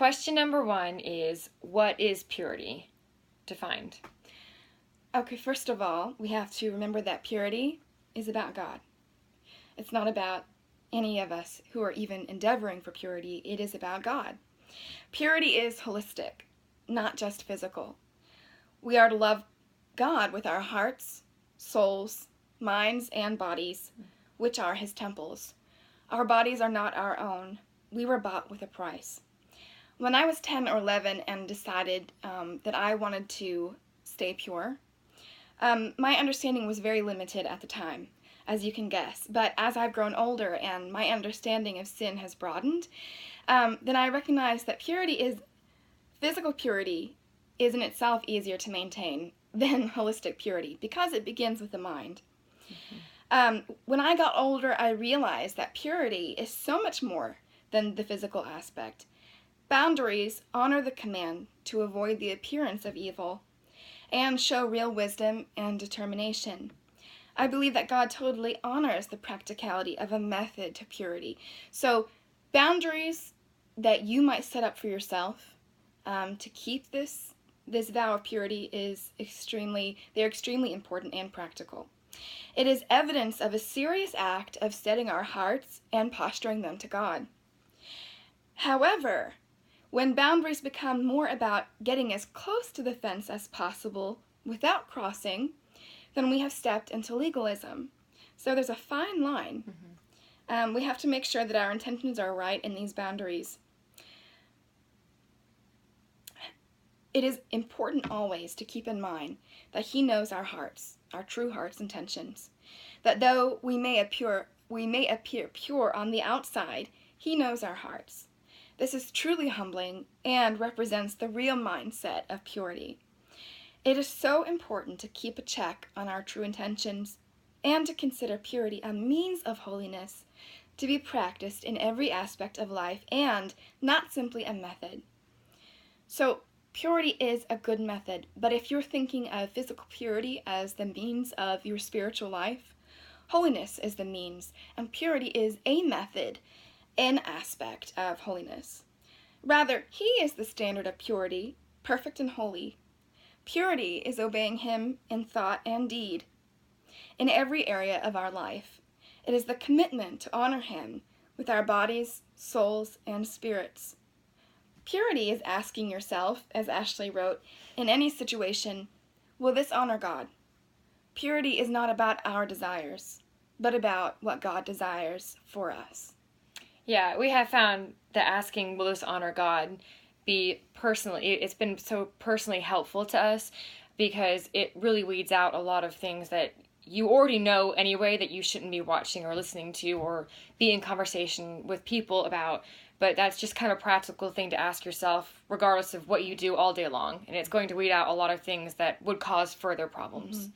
question number 1 is, what is purity? Defined. Okay, first of all, we have to remember that purity is about God. It's not about any of us who are even endeavoring for purity. It is about God. Purity is holistic, not just physical. We are to love God with our hearts, souls, minds, and bodies, which are his temples. Our bodies are not our own. We were bought with a price. When I was 10 or 11 and decided that I wanted to stay pure, my understanding was very limited at the time, as you can guess. But as I've grown older and my understanding of sin has broadened, then I recognized that physical purity is in itself easier to maintain than holistic purity because it begins with the mind. When I got older, I realized that purity is so much more than the physical aspect. Boundaries honor the command to avoid the appearance of evil and show real wisdom and determination. I believe that God totally honors the practicality of a method to purity. So boundaries that you might set up for yourself to keep this vow of purity they're extremely important and practical. It is evidence of a serious act of setting our hearts and posturing them to God. However, when boundaries become more about getting as close to the fence as possible without crossing, then we have stepped into legalism. So there's a fine line. We have to make sure that our intentions are right in these boundaries. It is important always to keep in mind that he knows our hearts, our true heart's intentions. That though we may appear pure on the outside, he knows our hearts. This is truly humbling and represents the real mindset of purity. It is so important to keep a check on our true intentions and to consider purity a means of holiness to be practiced in every aspect of life and not simply a method. So, purity is a good method, but if you're thinking of physical purity as the means of your spiritual life, holiness is the means, and purity is a method, an aspect of holiness. Rather, he is the standard of purity, perfect and holy. Purity is obeying him in thought and deed. In every area of our life, it is the commitment to honor him with our bodies, souls, and spirits. Purity is asking yourself, as Ashley wrote, in any situation, will this honor God? Purity is not about our desires, but about what God desires for us. Yeah, we have found that asking, will this honor God, it's been so personally helpful to us because it really weeds out a lot of things that you already know anyway that you shouldn't be watching or listening to or be in conversation with people about. But that's just kind of a practical thing to ask yourself, regardless of what you do all day long. And it's going to weed out a lot of things that would cause further problems.